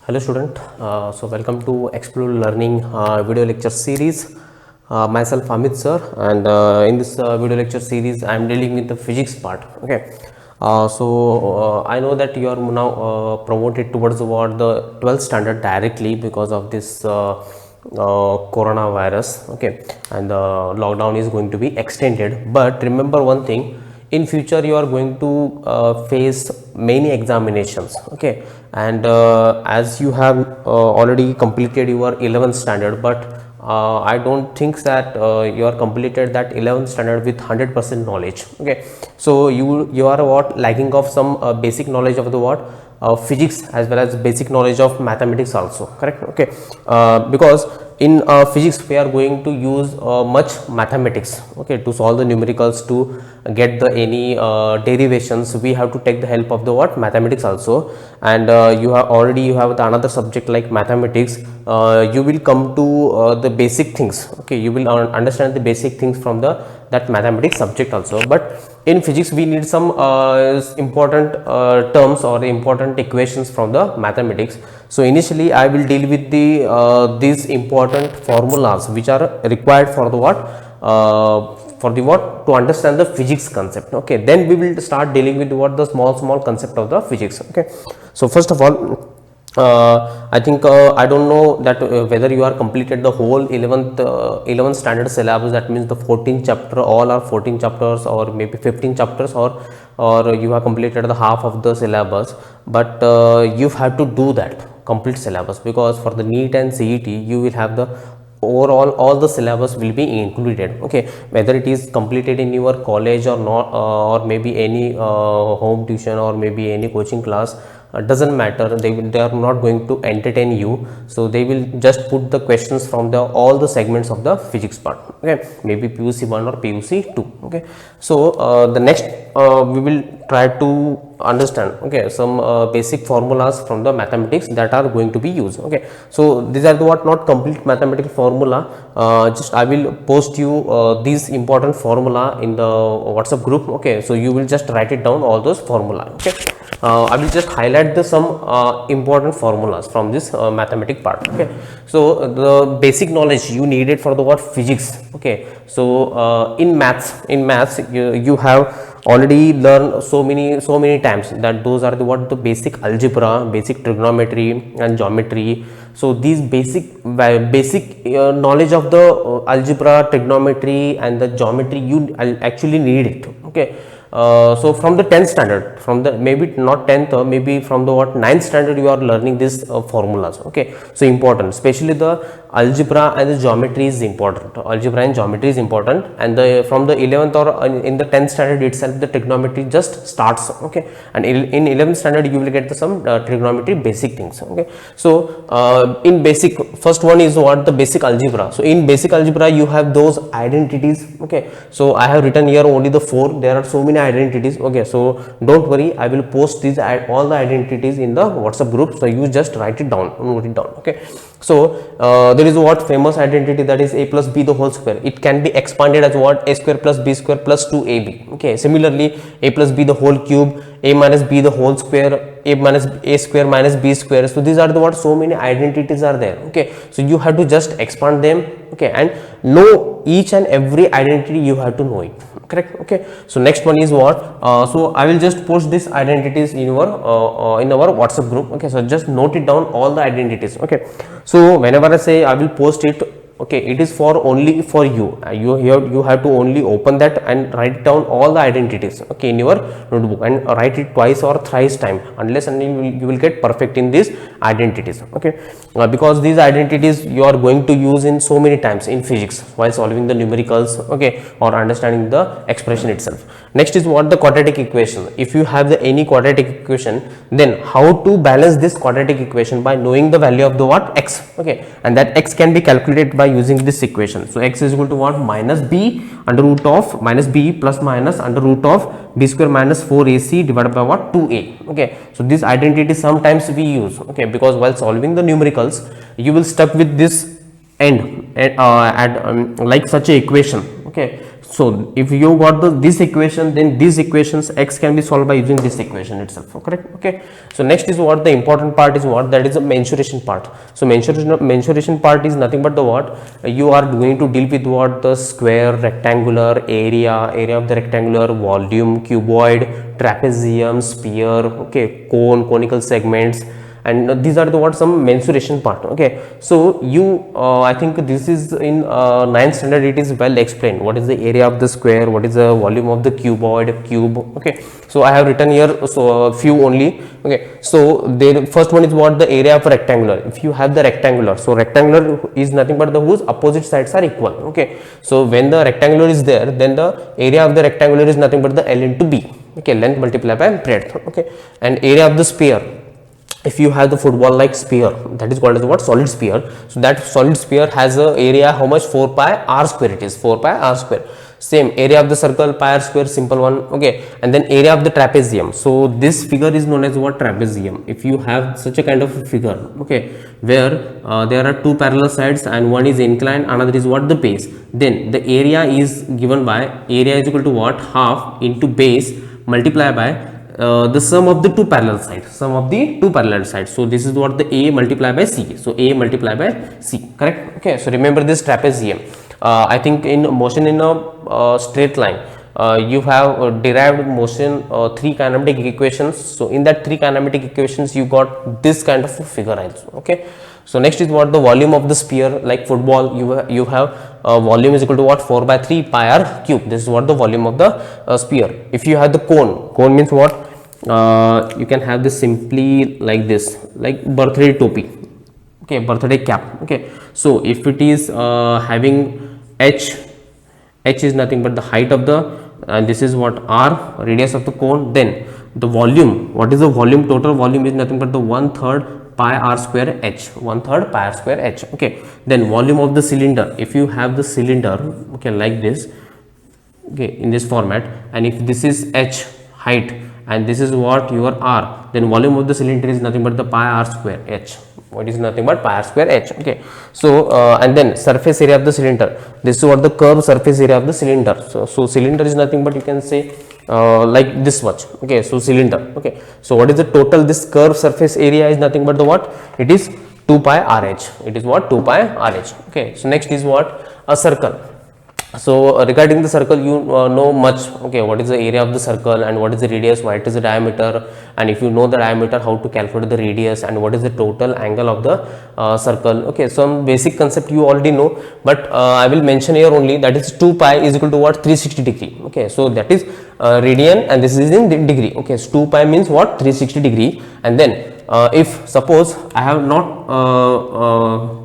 Hello student, so welcome to Explore Learning video lecture series. Myself Amit sir, and in this video lecture series I am dealing with the physics part. Okay, I know that you are now promoted towards what the 12th standard directly because of this coronavirus. Okay, and the lockdown is going to be extended, but remember one thing, in future you are going to face many examinations. Okay, and as you have already completed your 11th standard, but I don't think that you are completed that 11th standard with 100% knowledge. Okay, so you are what lacking of some basic knowledge of the what physics as well as basic knowledge of mathematics also, correct? Okay, because in physics we are going to use much mathematics. Okay, to solve the numericals, to get the any derivations, we have to take the help of the what mathematics also. And you have the another subject like mathematics. You will come to the basic things. Okay, you will understand the basic things from the that mathematics subject also. But in physics we need some important terms or important equations from the mathematics. So initially I will deal with the these important formulas which are required for the what to understand the physics concept. Okay, then we will start dealing with what the small concept of the physics. Okay, so first of all, I think I don't know that whether you are completed the whole 11th standard syllabus. That means the 14 chapter, all are 14 chapters or maybe 15 chapters, or you have completed the half of the syllabus. But you have to do that complete syllabus, because for the NEET and CET you will have the overall all the syllabus will be included. Okay, whether it is completed in your college or not, or maybe any home tuition or maybe any coaching class, doesn't matter. They are not going to entertain you, so they will just put the questions from the all the segments of the physics part. Okay, maybe PUC 1 or PUC 2. Okay, so the next we will try to understand, okay, some basic formulas from the mathematics that are going to be used. Okay, so these are the what not complete mathematical formula. Just I will post you these important formula in the WhatsApp group. Okay, so you will just write it down, all those formula. Okay, I will just highlight the some important formulas from this mathematic part. Okay, so the basic knowledge you needed for the what physics. Okay, so in maths you have already learned so many times that those are the what the basic algebra, basic trigonometry and geometry. So these basic knowledge of the algebra, trigonometry and the geometry, you actually need it. Okay, so from the 10th standard, from the maybe not 10th, or maybe from the what 9th standard, you are learning these formulas. Okay, so important, especially the algebra and the geometry is important. Algebra and geometry is important, and the from the 11th or in the 10th standard itself the trigonometry just starts. Okay, and in 11th standard you will get the some trigonometry basic things. Okay, so in basic, first one is what the basic algebra. So in basic algebra you have those identities. Okay, so I have written here only the 4. There are so many identities. Okay, so don't worry, I will post these all the identities in the WhatsApp group, so you just write it down, note it down. Okay, so there is what famous identity, that is a plus b the whole square. It can be expanded as what a square plus b square plus 2ab. Okay, similarly a plus b the whole cube, a minus b the whole square, a minus a square minus b square. So these are the what so many identities are there. Okay, so you have to just expand them. Okay, and know each and every identity, you have to know it, correct? Okay, so next one is what, so I will just post these identities in our WhatsApp group. Okay, so just note it down, all the identities. Okay, so whenever I say I will post it, okay, it is for only for you. You have to only open that and write down all the identities. Okay, in your notebook, and write it twice or thrice time, unless and you will get perfect in these identities. Okay, because these identities you are going to use in so many times in physics while solving the numericals. Okay, or understanding the expression itself. Next is what the quadratic equation. If you have any quadratic equation, then how to balance this quadratic equation by knowing the value of the what x. Okay, and that x can be calculated by using this equation. So x is equal to what, minus b under root of minus b plus minus under root of b square minus 4ac divided by what, 2a. Okay, so this identity sometimes we use. Okay, because while solving the numericals you will stuck with this end like such a equation. Okay, So if you got this equation, then these equations x can be solved by using this equation itself, correct? Okay, so next is what the important part is, what that is the mensuration part. So mensuration part is nothing but the what you are going to deal with, what the square, rectangular, area of the rectangular, volume, cuboid, trapezium, sphere, okay, cone, conical segments, and these are the what some mensuration part. Okay, so you I think this is in 9th standard, it is well explained what is the area of the square, what is the volume of the cuboid, cube. Okay, so I have written here so few only. Okay, so the first one is what the area of rectangular. If you have the rectangular, so rectangular is nothing but the whose opposite sides are equal. Okay, so when the rectangular is there, then the area of the rectangular is nothing but the L into B. Okay, length multiplied by breadth. Okay, and area of the sphere, if you have the football like sphere, that is called as what solid sphere. So that solid sphere has a area how much, 4 pi r square, it is 4 pi r square. Same area of the circle, pi r square, simple one. Okay, and then area of the trapezium. So this figure is known as what, trapezium. If you have such a kind of figure, okay, where there are two parallel sides and one is inclined, another is what, the base, then the area is given by, area is equal to what, half into base multiplied by the sum of the two parallel sides, so this is what the A multiplied by C, so A multiplied by C, correct? Okay, so remember this trapezium. I think in motion in a straight line, you have derived motion 3 kinematic equations. So in that 3 kinematic equations you got this kind of figure also. Okay, so next is what the volume of the sphere, like football, you have volume is equal to what, 4 by 3 pi r cube. This is what the volume of the sphere. If you have the cone means what, you can have this simply like this, like birthday topi, okay, birthday cap. Okay, so if it is having h is nothing but the height of the, and this is what r, radius of the cone, then the volume, what is the volume, total volume is nothing but the 1/3 pi r square h, 1/3 pi r square h. Okay, then volume of the cylinder, if you have the cylinder, okay, like this, okay, in this format, and if this is h height and this is what your r, then volume of the cylinder is nothing but the pi r square h, what is nothing but pi r square h. Okay, so and then surface area of the cylinder, this is what the curved surface area of the cylinder. So cylinder is nothing but you can say like this much. Okay, so cylinder. Okay, so what is the total, this curved surface area is nothing but the what, it is 2 pi rh, it is what, 2 pi rh. Okay, so next is what, a circle. So regarding the circle, you know much. Okay, what is the area of the circle and what is the radius, what is the diameter, and if you know the diameter, how to calculate the radius, and what is the total angle of the circle. Okay, some basic concept you already know, but I will mention here only, that is 2 pi is equal to what, 360 degree. Okay, so that is radian and this is in degree. Okay, so 2 pi means what, 360 degree. And then if suppose I have not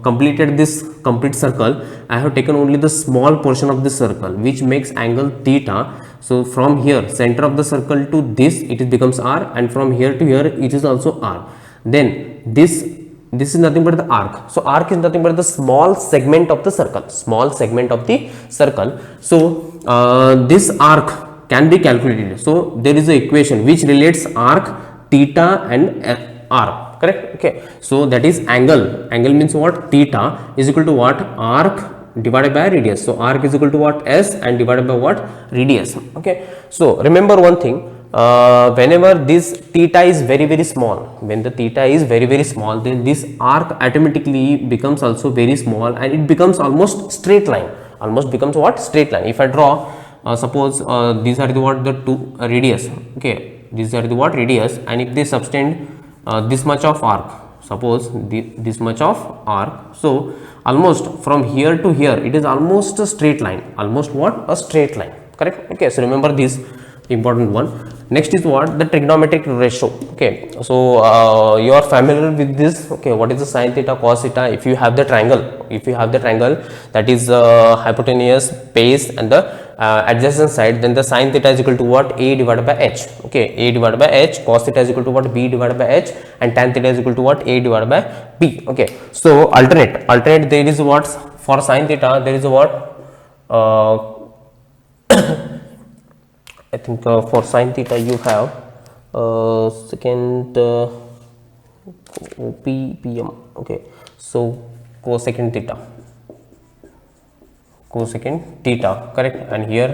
completed this complete circle, I have taken only the small portion of the circle which makes angle theta. So from here, center of the circle to this, it becomes r, and from here to here it is also r. Then this is nothing but the arc. So arc is nothing but the small segment of the circle, So this arc can be calculated. So there is an equation which relates arc, theta and r, correct? Okay, so that is angle means what, theta is equal to what, arc divided by radius. So arc is equal to what, s, and divided by what, radius. Okay, so remember one thing, whenever this theta is very small, when the theta is very small, then this arc automatically becomes also very small and it becomes almost straight line, becomes what, straight line. If I draw suppose these are the what, the two radius. Okay, these are the what, radius, and if they subtend this much of arc, suppose this much of arc, so almost from here to here it is almost a straight line, a straight line, correct? Okay, so remember this important one. Next is what, the trigonometric ratio. Okay, so you are familiar with this. Okay, what is the sin theta, cos theta? If you have the triangle, that is hypotenuse, base and the adjacent side, then the sin theta is equal to what, a divided by h. Okay, a divided by h, cos theta is equal to what, b divided by h, and tan theta is equal to what, a divided by b. Okay, so alternate there is what, for sin theta there is what, I think for sin theta you have second PM. Okay, so cosecant theta cosecant theta, correct, and here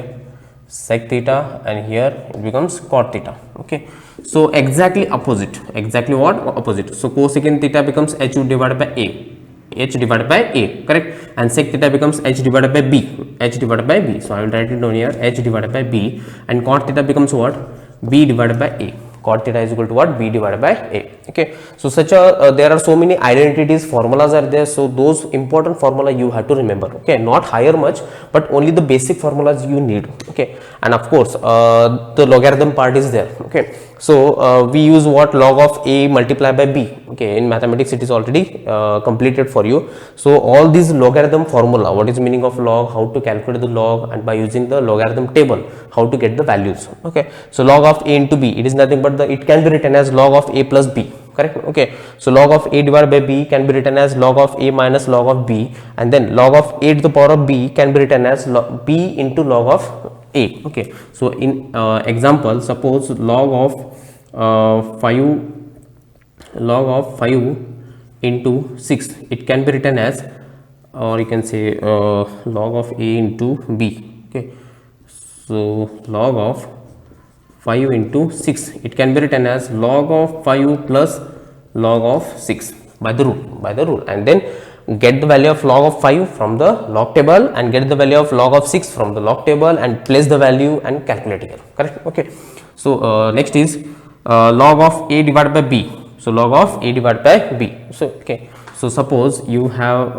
sec theta, and here it becomes cot theta. Okay, so exactly opposite, exactly what opposite. So cosecant theta becomes h divided by a, h divided by a, correct, and sec theta becomes h divided by b, h divided by b. So I will write it down here, h divided by b, and cot theta becomes what, b divided by a. Cot theta is equal to what, b divided by a. Okay, so such a there are so many identities, formulas are there, so those important formula you have to remember. Okay, not higher much, but only the basic formulas you need. Okay, and of course the logarithm part is there. Okay, so we use what, log of a multiplied by b. Okay, in mathematics it is already completed for you. So all these logarithm formula, what is meaning of log, how to calculate the log, and by using the logarithm table how to get the values. Okay, so log of a into b, it is nothing but it can be written as log of a plus b, correct. Okay, so log of a divided by b can be written as log of a minus log of b, and then log of a to the power of b can be written as b into log of a. Okay, so in example, suppose log of 5 into 6, it can be written as, or you can say log of a into b. Okay, so log of 5 into 6, it can be written as log of 5 plus log of 6 by the rule, and then get the value of log of 5 from the log table and get the value of log of 6 from the log table and place the value and calculate here, correct. Okay, so next is log of a divided by b. So log of a divided by b. So okay, so suppose you have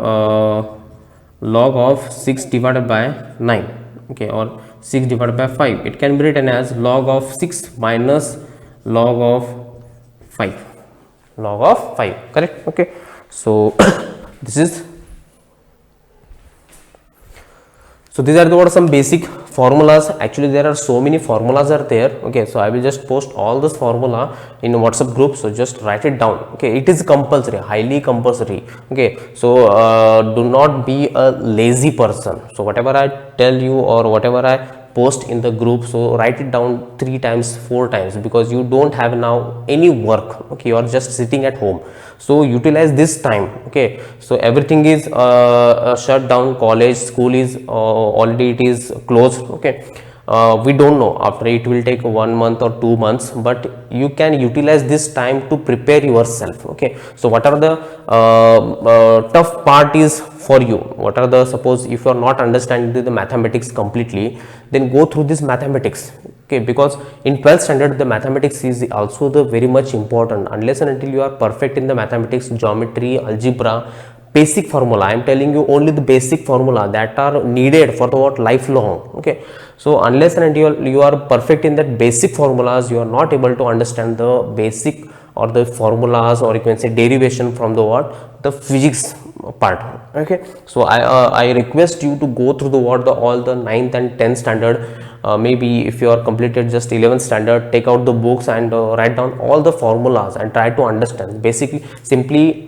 log of 6 divided by 9. Okay, or 6 divided by 5, it can be written as log of 6 minus log of 5, log of 5, correct. Okay, so this is, so these are what some basic formulas. Actually there are so many formulas are there. Okay, so I will just post all this formula in WhatsApp group, so just write it down. Okay, it is compulsory, highly compulsory. Okay, so do not be a lazy person. So whatever I tell you or whatever I post in the group, so write it down 3 times 4 times, because you don't have now any work. Okay, you are just sitting at home, so utilize this time. Okay, so everything is shut down, college, school is already it is closed. Okay, we don't know, after it will take 1 month or 2 months, but you can utilize this time to prepare yourself. Okay, so what are the tough part is for you, what are the, suppose if you are not understanding the mathematics completely, then go through this mathematics. Okay, because in 12th standard the mathematics is also the very much important. Unless and until you are perfect in the mathematics, geometry, algebra, basic formula, I am telling you only the basic formula that are needed for the what, lifelong. Okay, so unless and until you are perfect in that basic formulas, you are not able to understand the basic or the formulas, or you can say derivation from the what, the physics part. Okay, so I request you to go through the what, the all the 9th and 10th standard. Maybe if you are completed just 11th standard, take out the books and write down all the formulas and try to understand basically, simply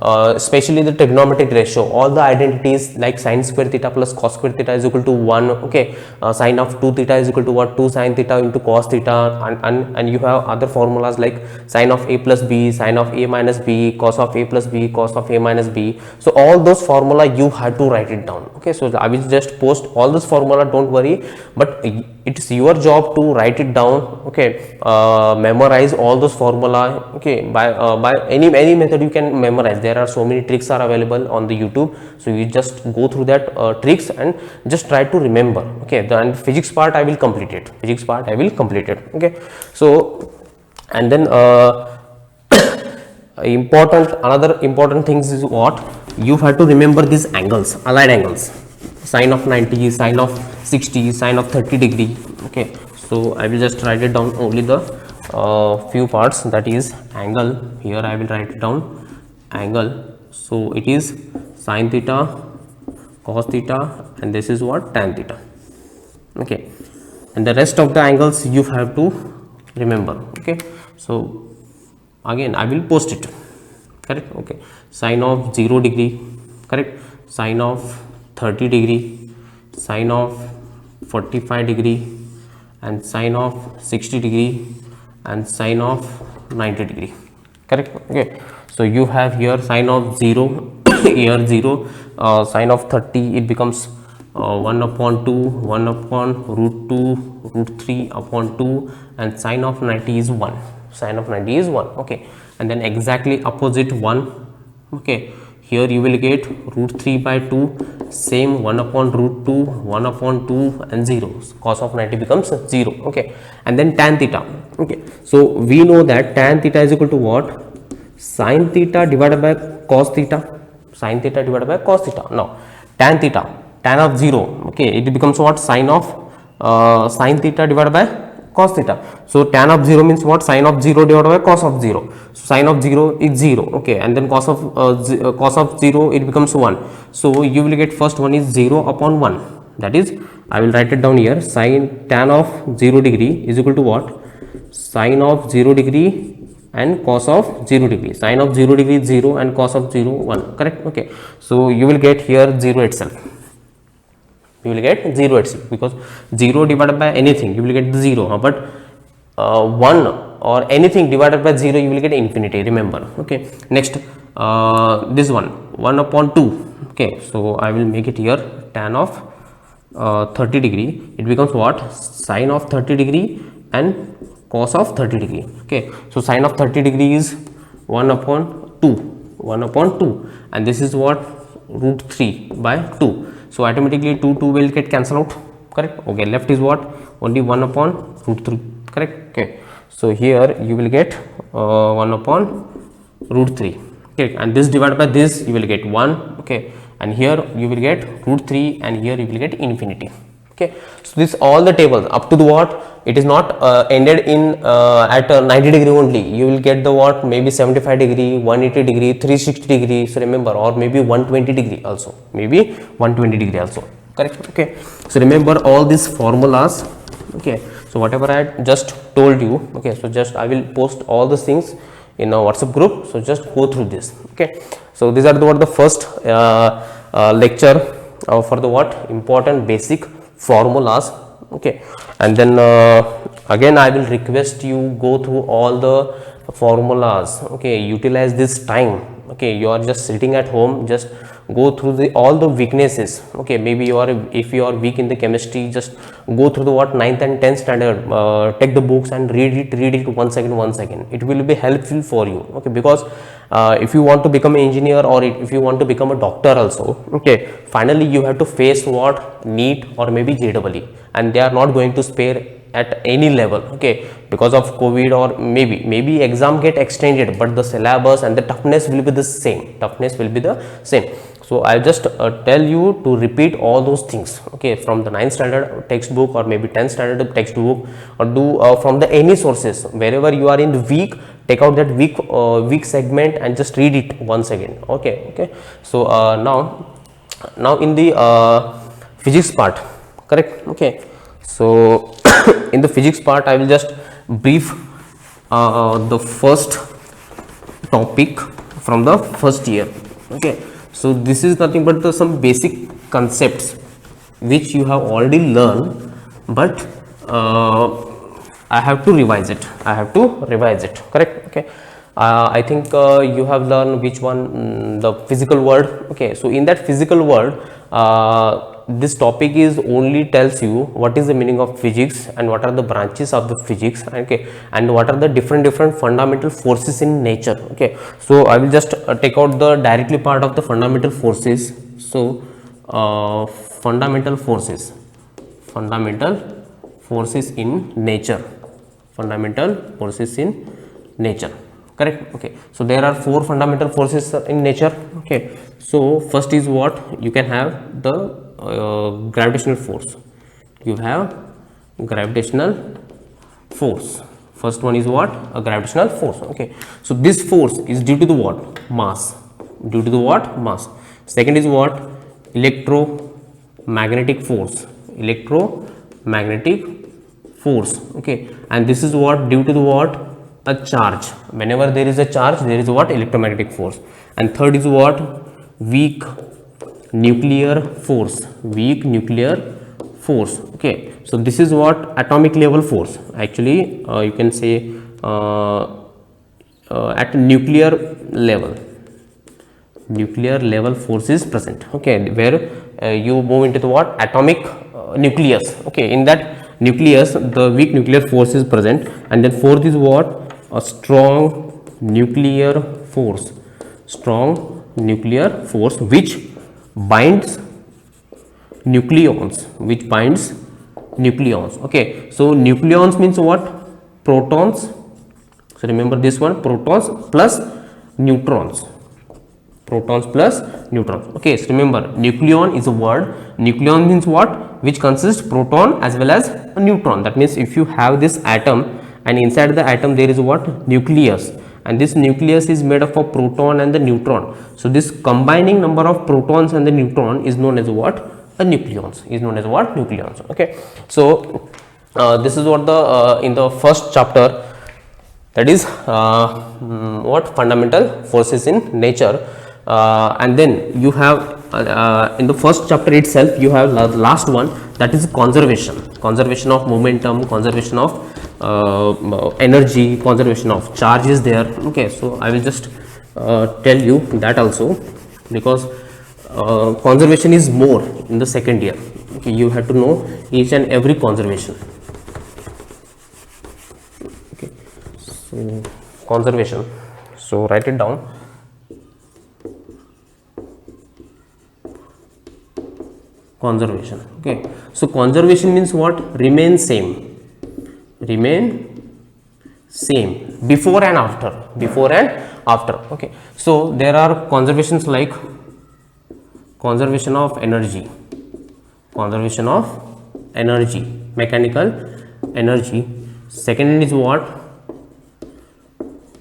especially the trigonometric ratio, all the identities like sin square theta plus cos square theta is equal to 1. Okay, sin of 2 theta is equal to what, 2 sin theta into cos theta, and you have other formulas like sin of a plus b, sin of a minus b, cos of a plus b, cos of a minus b. So all those formula you have to write it down. Okay, so I will just post all this formula, don't worry, but it is your job to write it down. Okay, memorize all those formula. Okay, by any method you can memorize. There are so many tricks are available on the YouTube, so you just go through that tricks and just try to remember. Okay, and physics part I will complete it, Okay, so and then another important things is what, you have to remember these angles, allied angles, sine of 90, sine of 60, sine of 30 degree. Okay, so I will just write it down only the few parts, that is angle. Here I will write it down, angle. So it is sine theta, cos theta, and this is what, tan theta. Okay, and the rest of the angles you have to remember. Okay, so again I will post it, correct. Okay, sine of 0 degree, correct, sine of 30 degree, sine of 45 degree, and sine of 60 degree, and sine of 90 degree, correct. Okay, so you have here sine of 0 here 0, sine of 30 it becomes 1 upon 2, 1 upon root 2, root 3 upon 2, and sine of 90 is 1. Sine of 90 is 1. Okay, and then exactly opposite 1. Okay, here you will get root 3 by 2, same 1 upon root 2, 1 upon 2, and 0. Cos of 90 becomes 0. Okay, and then tan theta. Okay, so we know that tan theta is equal to what? Sin theta divided by cos theta. Sin theta divided by cos theta. Now tan theta, tan of 0, okay, it becomes what? Sin of sin theta divided by cos theta. So tan of 0 means what? Sin of 0 divided by cos of 0. So sin of 0 is 0. Okay, and then cos of 0, it becomes 1. So you will get first one is 0 upon 1. That is, I will write it down here. Sin tan of 0 degree is equal to what? Sin of 0 degree and cos of 0 degree. Sin of 0 degree is 0 and cos of 0 1. Correct? Okay. So you will get here 0 itself. You will get 0 itself, because 0 divided by anything you will get the 0, but 1 or anything divided by 0 you will get infinity, remember. Okay, next this one 1 upon 2. Okay, so I will make it here tan of 30 degree. It becomes what? Sin of 30 degree and cos of 30 degree. Okay, so sin of 30 degree is 1 upon 2, 1 upon 2, and this is what? Root 3 by 2. So automatically 2 will get cancelled out. Correct? Okay, left is what? Only 1 upon root 3. Correct? Okay, so here you will get 1 upon root 3. Okay, and this divided by this you will get 1. Okay, and here you will get root 3, and here you will get infinity. Okay, so this all the tables up to the what? It is not ended in at 90 degree only. You will get the what? Maybe 75 degree, 180 degree, 360 degree. So remember, or maybe 120 degree also. Maybe 120 degree also. Correct? Okay. So remember all these formulas. Okay. So whatever I just told you. Okay. So just I will post all these things in our WhatsApp group. So just go through this. Okay. So these are the first lecture for the what? Important basic formulas. Okay, and then again I will request you go through all the formulas. Okay, utilize this time. Okay, you are just sitting at home, just go through all the weaknesses. Okay, maybe if you are weak in the chemistry, just go through the what? 9th and 10th standard, take the books and read it once again. It will be helpful for you. Okay, because if you want to become an engineer, or if you want to become a doctor also, okay, finally you have to face what? NEET or maybe JEE, and they are not going to spare at any level. Okay, because of COVID, or maybe exam get extended, but the syllabus and the toughness will be the same. So I just tell you to repeat all those things. Okay, from the 9th standard textbook, or maybe 10th standard textbook, or do from the any sources. Wherever you are in the weak, take out that weak segment and just read it once again. Okay. So now in the physics part. Correct? Okay, so in the physics part I will just brief the first topic from the first year. Okay, so this is nothing but some basic concepts which you have already learned, but I have to revise it. Correct? Okay, I think you have learned which one? The physical world. Okay, so in that physical world, this topic is only tells you what is the meaning of physics, and what are the branches of the physics. Okay, and what are the different fundamental forces in nature. Okay, so I will just take out the directly part of the fundamental forces. So fundamental forces in nature. Correct? Okay, so there are 4 fundamental forces in nature. Okay, so first is what? You can have the gravitational force. You have gravitational force. First one is what? A gravitational force. Okay, so this force is due to the what? Mass. Second is what? Electromagnetic force. Okay, and this is what? Due to the what? A charge. Whenever there is a charge, there is what? Electromagnetic force. And third is what? Weak nuclear force. Okay, so this is what? Atomic level force. Actually you can say at nuclear level force is present. Okay, where you move into the what? Atomic nucleus. Okay, in that nucleus the weak nuclear force is present, and then fourth is what? A strong nuclear force. Strong nuclear force which binds nucleons, okay. So nucleons means what? Protons. So remember this one, protons plus neutrons, okay. So remember, nucleon is a word. Nucleon means what? Which consists proton as well as a neutron. That means if you have this atom and inside the atom there is what? Nucleus, and this nucleus is made up of proton and the neutron. So this combining number of protons and the neutron is known as what? A nucleons, okay. So this is what the in the first chapter, that is what? Fundamental forces in nature. And then you have in the first chapter itself you have the last one, that is conservation of momentum, conservation of energy, conservation of charge is there. Okay, so I will just tell you that also, because conservation is more in the second year. Okay, you have to know each and every conservation. Okay, so conservation, so write it down. Conservation. Okay, so conservation means what? Remain same before and after, okay. So there are conservations like conservation of energy, mechanical energy. Second is what?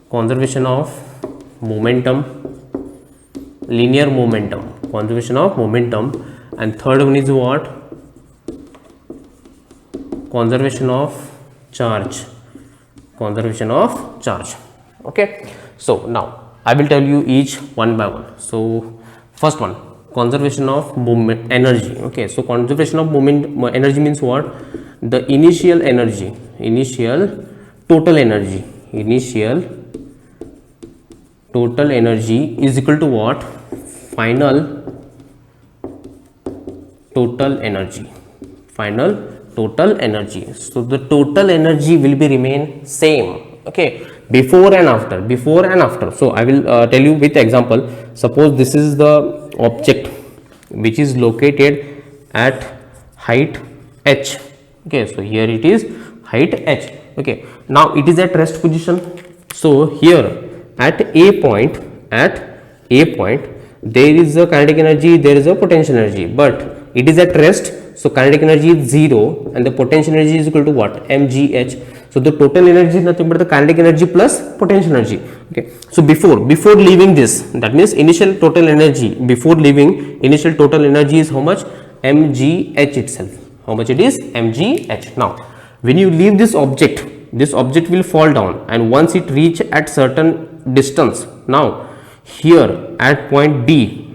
Conservation of momentum, linear momentum, conservation of momentum. And third one is what? Conservation of charge, okay. So now I will tell you each one by one. So first one, conservation of movement energy. Okay, so conservation of movement energy means what? The initial total energy is equal to what? Final total energy. So the total energy will be remain same, okay, before and after. So I will tell you with example. Suppose this is the object which is located at height h. Okay, so here it is height h. Okay, now it is at rest position. So here at a point there is a kinetic energy, there is a potential energy, but it is at rest. So kinetic energy is 0 and the potential energy is equal to what? mgh. So the total energy is nothing but the kinetic energy plus potential energy. Okay, so before leaving this, that means initial total energy, before leaving, initial total energy is how much? mgh itself. How much it is? mgh. Now when you leave this object will fall down, and once it reach at certain distance, now here at point B,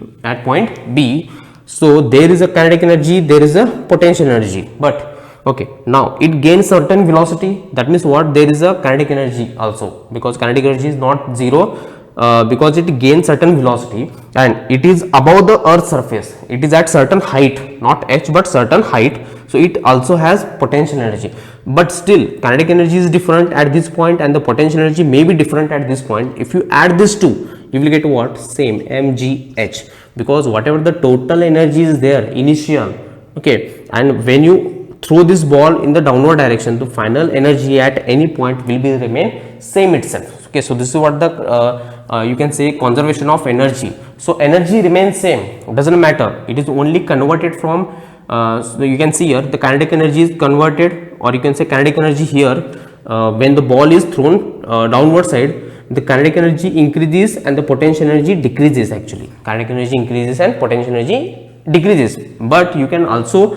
so there is a kinetic energy, there is a potential energy, but okay, now it gains certain velocity. That means what? There is a kinetic energy also, because kinetic energy is not zero, because it gains certain velocity and it is above the earth surface. It is at certain height, not h but certain height. So it also has potential energy, but still kinetic energy is different at this point and the potential energy may be different at this point. If you add these two, you will get what? Same, mgh, because whatever the total energy is there initial, okay, and when you throw this ball in the downward direction, the final energy at any point will be remain same itself. Okay, so this is what the you can say conservation of energy. So energy remains same, doesn't matter, it is only converted from so you can see here the kinetic energy is converted, or you can say kinetic energy here when the ball is thrown downward side, the kinetic energy increases and the potential energy decreases. Actually kinetic energy increases and potential energy decreases, but you can also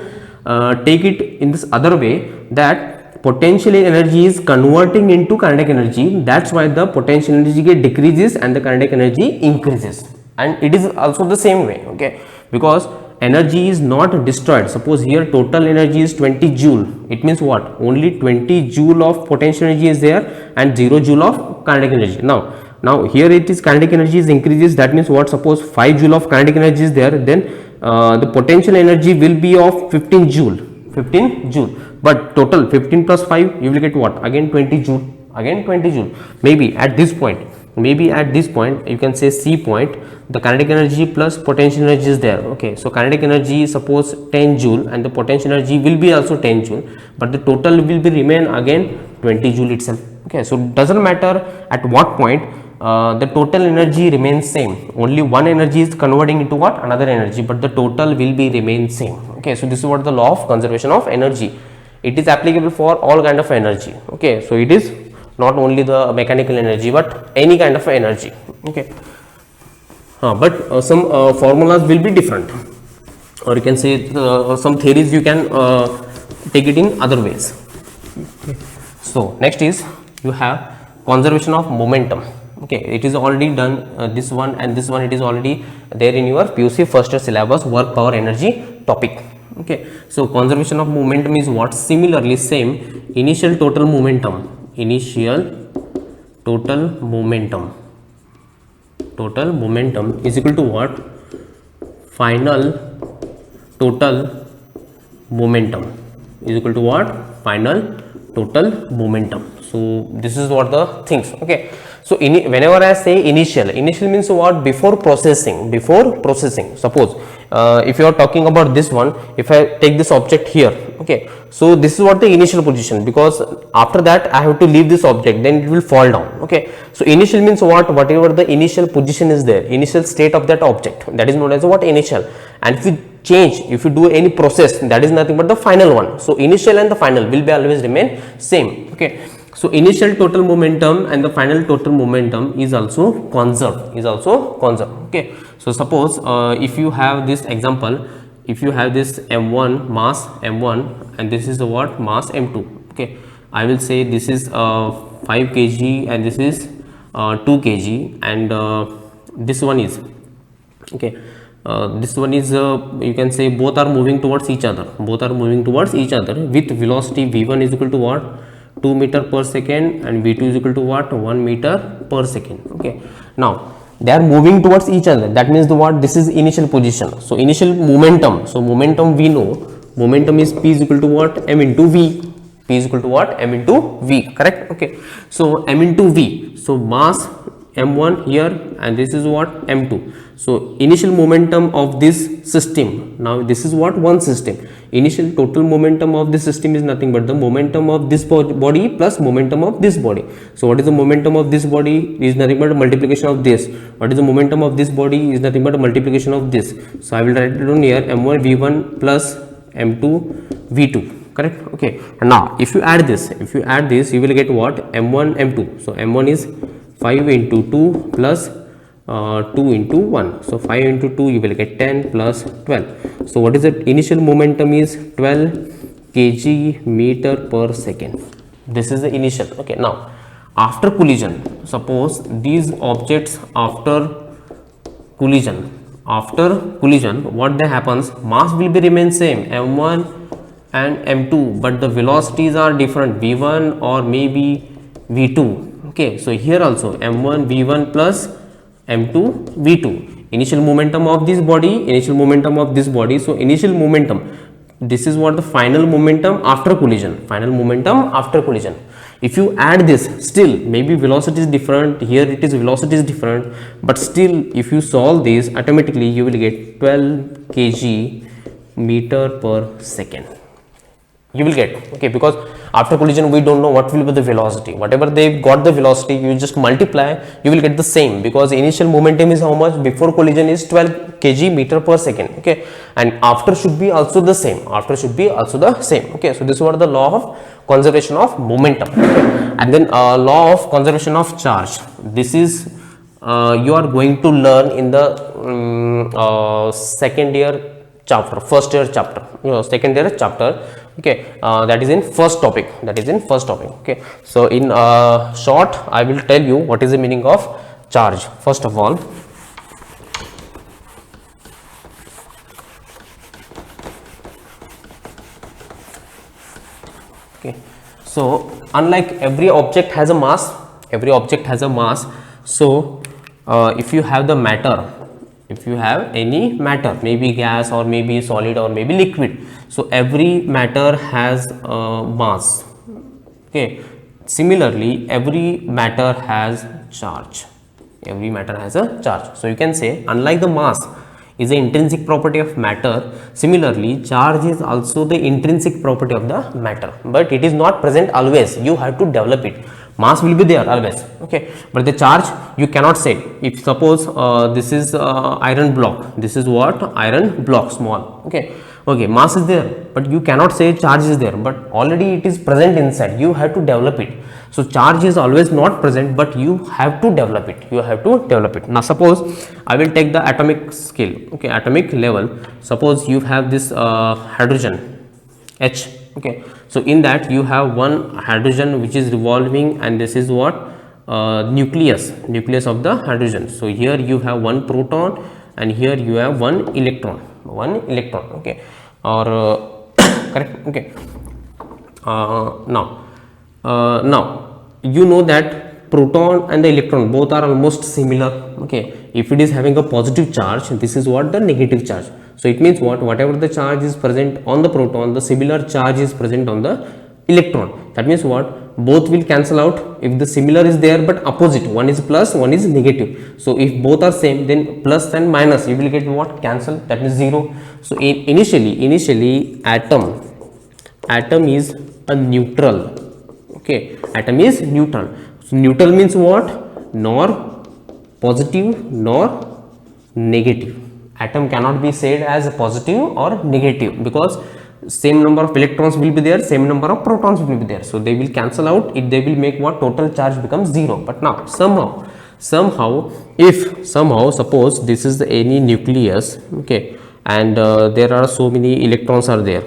take it in this other way, that potential energy is converting into kinetic energy. That's why the potential energy decreases and the kinetic energy increases. And it is also the same way, okay, because energy is not destroyed. Suppose here total energy is 20 joule, it means what? Only 20 joule of potential energy is there and 0 joule of kinetic energy. Now here it is kinetic energy is increases, that means what? Suppose 5 joule of kinetic energy is there, then the potential energy will be of 15 joule, 15 joule, but total 15 plus 5, you will get what? Again 20 joule, again 20 joule. Maybe at this point, you can say C point, the kinetic energy plus potential energy is there. Okay, so kinetic energy suppose 10 joule and the potential energy will be also 10 joule, but the total will be remain again 20 joule itself. Okay, so doesn't matter at what point the total energy remains same, only one energy is converting into what? Another energy, but the total will be remain same. Okay, so this is what the law of conservation of energy. It is applicable for all kind of energy. Okay, so it is not only the mechanical energy but any kind of energy. Okay, but some formulas will be different, or you can say some theories you can take it in other ways. Okay. So next is you have conservation of momentum. Okay, it is already done, this one and this one, it is already there in your PUC first year syllabus, work power energy topic. Okay, so conservation of momentum is what? Similarly same, initial total momentum is equal to what? Final total momentum is equal to what? Final total momentum. So this is what the things. Okay, so whenever I say initial means what? Before processing. Suppose if you are talking about this one, if I take this object here, okay, so this is what the initial position, because after that I have to leave this object, then it will fall down. Okay, so initial means what? Whatever the initial position is there, initial state of that object, that is known as what? Initial. And if you change, if you do any process, that is nothing but the final one. So initial and the final will be always remain same. Okay, so initial total momentum and the final total momentum is also conserved, Okay, so suppose if you have this example, if you have this m1 mass m1 and this is the what? Mass m2. Okay, I will say this is 5 kg and this is 2 kg, and this one is, okay, this one is you can say both are moving towards each other, with velocity v1 is equal to what? 2 meter per second, and v2 is equal to what? 1 meter per second. Okay, now they are moving towards each other, that means the what? This is initial position. So initial momentum, so momentum we know, momentum is p is equal to what? M into v. P is equal to what? M into v, correct? Okay, so m into v, so mass m1 here and this is what? M2. So initial momentum of this system, now this is what? One system. Initial total momentum of this system is nothing but the momentum of this body plus momentum of this body. So what is the momentum of this body? Is nothing but a multiplication of this. What is the momentum of this body? Is nothing but a multiplication of this. So I will write it down here, m1 v1 plus m2 v2, correct? Okay, and now if you add this, you will get what? m1 m2. So m1 is 5 into 2 plus 2 into 1. So 5 into 2 you will get 10 plus 12. So what is it? Initial momentum is 12 kg meter per second. This is the initial. Okay, now after collision, suppose these objects after collision, what then happens? Mass will be remain same, m1 and m2, but the velocities are different, v1 or maybe v2. Okay, so here also m1 v1 plus m2 v2, initial momentum of this body, so initial momentum, this is what the final momentum after collision, If you add this, still maybe velocity is different, here it is velocity is different, but still if you solve this, automatically you will get 12 kg meter per second. You will get, okay, because after collision we don't know what will be the velocity. Whatever they got the velocity, you just multiply, you will get the same, because initial momentum is how much? Before collision is 12 kg meter per second. Okay, and after should be also the same, Okay, so this is what the law of conservation of momentum. Okay. And then law of conservation of charge. This is you are going to learn in the second year chapter, second year chapter. Okay, that is in first topic, Okay, so in short I will tell you what is the meaning of charge. First of all, okay, so unlike every object has a mass, so if you have the matter, if you have any matter, maybe gas or maybe solid or maybe liquid, so every matter has mass. Okay, similarly every matter has charge, every matter has a charge. So you can say, unlike the mass is the intrinsic property of matter, similarly charge is also the intrinsic property of the matter, but it is not present always, you have to develop it. Mass will be there always, okay, but the charge you cannot say. If suppose this is iron block, this is what iron block, small, okay, mass is there, but you cannot say charge is there, but already it is present inside, you have to develop it. So charge is always not present, but you have to develop it, you have to develop it. Now suppose I will take the atomic scale, okay, atomic level. Suppose you have this hydrogen H, okay, so in that you have one hydrogen which is revolving, and this is what nucleus of the hydrogen. So here you have one proton and here you have one electron, okay, or correct, okay. Now you know that proton and the electron both are almost similar, okay. If it is having a positive charge, this is what the negative charge. So it means what, whatever the charge is present on the proton, the similar charge is present on the electron. That means what, both will cancel out if the similar is there but opposite, one is plus, one is negative. So if both are same, then plus and minus you will get what, cancel, that means 0. So initially atom is a neutral, okay, atom is neutral. So neutral means what, nor positive nor negative. Atom cannot be said as positive or negative, because same number of electrons will be there, same number of protons will be there, so they will cancel out it, they will make what, total charge becomes 0. But now somehow suppose this is any nucleus, okay, and there are so many electrons are there,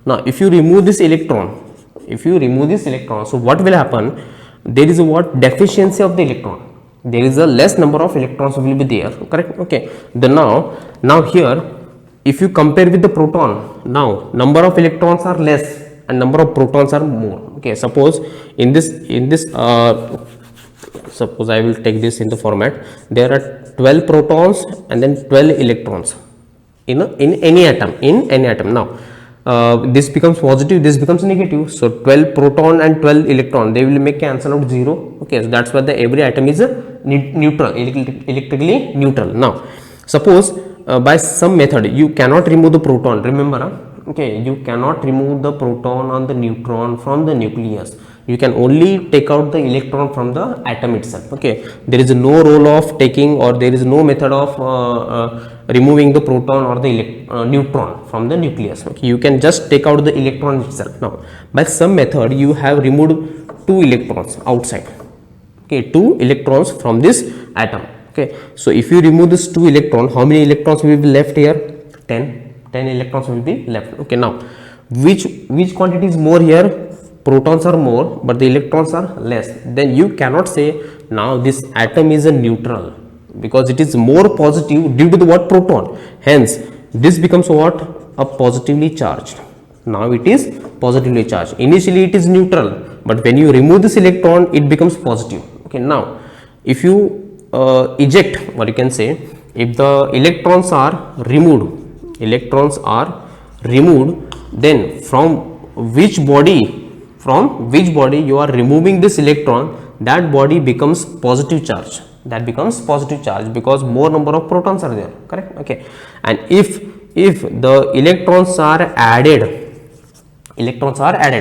now if you remove this electron, so what will happen, there is a what, deficiency of the electron, there is a less number of electrons will be there, correct, okay. Then now here if you compare with the proton, now number of electrons are less and number of protons are more, okay. Suppose in this suppose I will take this in the format, there are 12 protons and then 12 electrons in any atom. Now this becomes positive, this becomes negative, so 12 proton and 12 electron, they will make cancel out 0, okay. So that's why the every atom is a neutral, electrically neutral. Now suppose by some method you cannot remove the proton, remember, okay, you cannot remove the proton or the neutron from the nucleus, you can only take out the electron from the atom itself, okay. There is no role of taking, or there is no method of removing the proton or the neutron from the nucleus, okay. You can just take out the electron itself. Now by some method you have removed 2 electrons outside, okay, 2 electrons from this atom, okay. So if you remove this 2 electron, how many electrons will be left here, 10 electrons will be left, okay. Now which quantity is more here, protons are more but the electrons are less, then you cannot say now this atom is a neutral, because it is more positive due to the what, proton, hence this becomes what, a positively charged. Now it is positively charged, initially it is neutral, but when you remove this electron it becomes positive, okay. Now if you eject, or you can say, if the electrons are removed, then from which body you are removing this electron, that body becomes positive charge, because more number of protons are there, correct, okay. And if the electrons are added,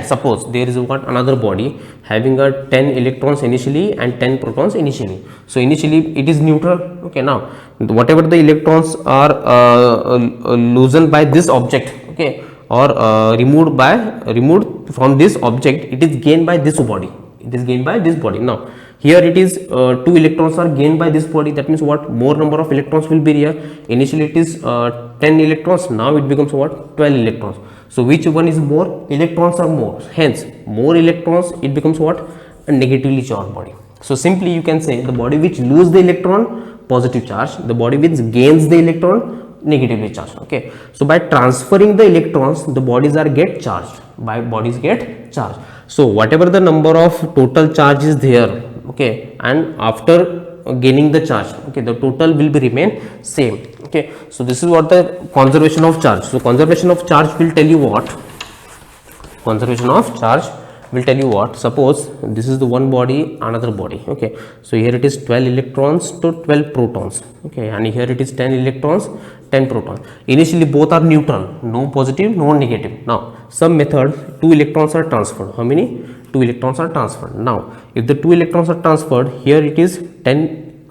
suppose there is what, another body having a 10 electrons initially and 10 protons initially, so initially it is neutral, okay. Now whatever the electrons are loosened by this object, okay, or removed from this object, it is gained by this body, Now here it is 2 electrons are gained by this body, that means what, more number of electrons will be here, initially it is 10 electrons, now it becomes what, 12 electrons. So which one is more, electrons are more, hence more electrons, it becomes what, a negatively charged body. So simply you can say the body which lose the electron, positive charge, the body which gains the electron, negatively charged, okay. So by transferring the electrons, the bodies get charged. So whatever the number of total charge is there, okay, and after gaining the charge. Okay, the total will be remain same. Okay, so this is what the conservation of charge. So conservation of charge will tell you what? Conservation of charge will tell you what? Suppose this is the one body, another body. Okay, so here it is 12 electrons to 12 protons. Okay, and here it is 10 electrons, 10 protons. Initially both are neutral, no positive, no negative. Now some method 2 electrons are transferred. How many? 2 electrons are transferred. Now if the 2 electrons are transferred, here it is 10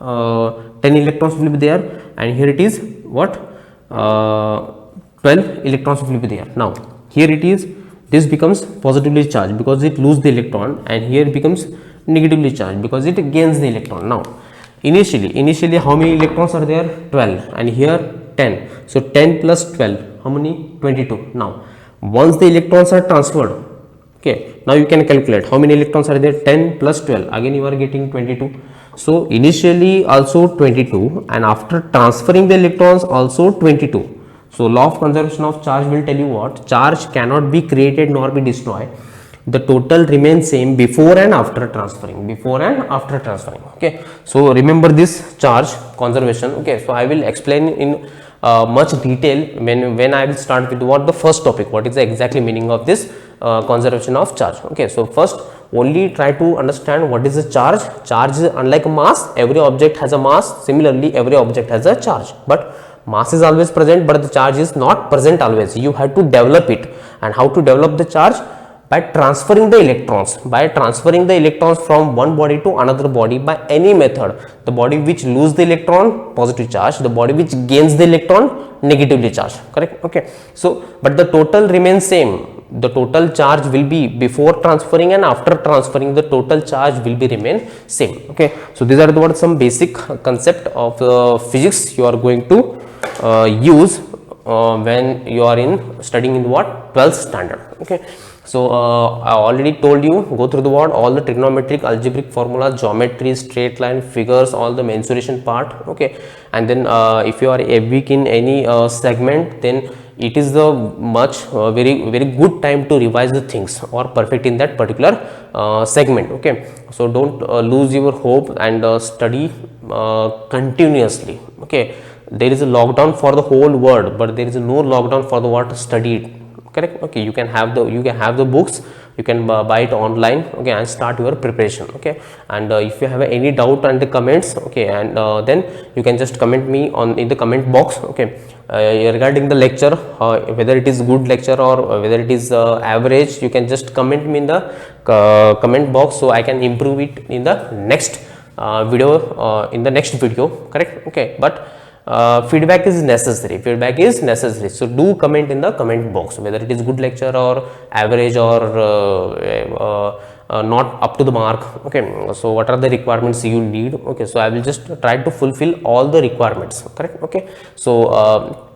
electrons will be there, and here it is what? 12 electrons will be there. Now here it is, this becomes positively charged because it loses the electron, and here it becomes negatively charged because it gains the electron. Now initially how many electrons are there? 12, and here 10. So 10 plus 12, how many? 22. Now once the electrons are transferred, okay, now you can calculate how many electrons are there. 10 plus 12, again you are getting 22. So initially also 22, and after transferring the electrons also 22. So law of conservation of charge will tell you what? Charge cannot be created nor be destroyed. The total remains same before and after transferring. Before and after transferring. Okay. So remember this charge conservation. Okay. So I will explain in much detail when I will start with what the first topic. What is the exactly meaning of this conservation of charge? Okay. So first only try to understand what is the charge. Charge is unlike mass. Every object has a mass. Similarly, every object has a charge. But mass is always present, but the charge is not present always. You have to develop it. And how to develop the charge? By transferring the electrons. By transferring the electrons from one body to another body by any method. The body which loses the electron, positive charge. The body which gains the electron, negatively charged. Correct? Okay. So but the total remains same. The total charge will be before transferring and after transferring, the total charge will be remain same. Okay. So these are what some basic concept of physics you are going to use when you are in studying in what? 12th standard. Okay. So I already told you, go through the what? All the trigonometric, algebraic formula, geometry, straight line, figures, all the mensuration part. Okay. And then if you are weak in any segment, then it is the much very good time to revise the things or perfect in that particular segment. Okay. So don't lose your hope and study continuously. Okay. There is a lockdown for the whole world, but there is no lockdown for the what? Study. Correct? Okay. You can have the books, you can buy it online. Okay, and start your preparation. Okay. And if you have any doubt and the comments, okay, and then you can just comment me in the comment box. Okay, regarding the lecture, whether it is good lecture or whether it is average, you can just comment me in the comment box, so I can improve it in the next video. Correct? Okay. But feedback is necessary. So do comment in the comment box whether it is good lecture or average or not up to the mark. Okay. So what are the requirements you need? Okay. So I will just try to fulfill all the requirements. Correct? Okay. So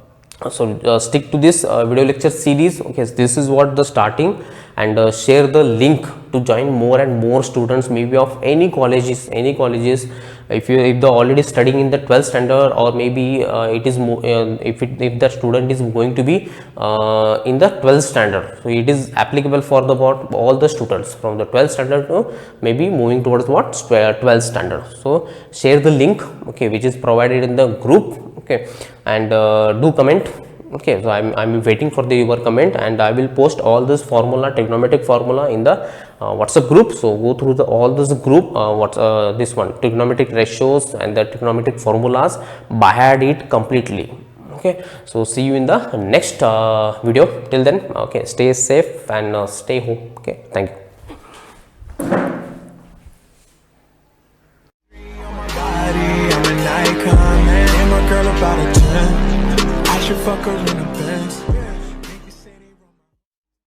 stick to this video lecture series. Okay. So this is what the starting, and share the link to join more and more students, maybe of any colleges. If they're already studying in the 12th standard, or maybe it is if the student is going to be in the 12th standard, so it is applicable for the all the students from the 12th standard to maybe moving towards what? 12th standard. So share the link, okay, which is provided in the group. Okay, and do comment. Okay, so I'm waiting for your comment, and I will post all this formula, trigonometric formula, in the WhatsApp group. So go through all this group, this one, trigonometric ratios and the trigonometric formulas, by heart it completely. Okay, so see you in the next video. Till then, okay, stay safe and stay home. Okay, thank you. Girl about a 10, I should fuck her in the Benz.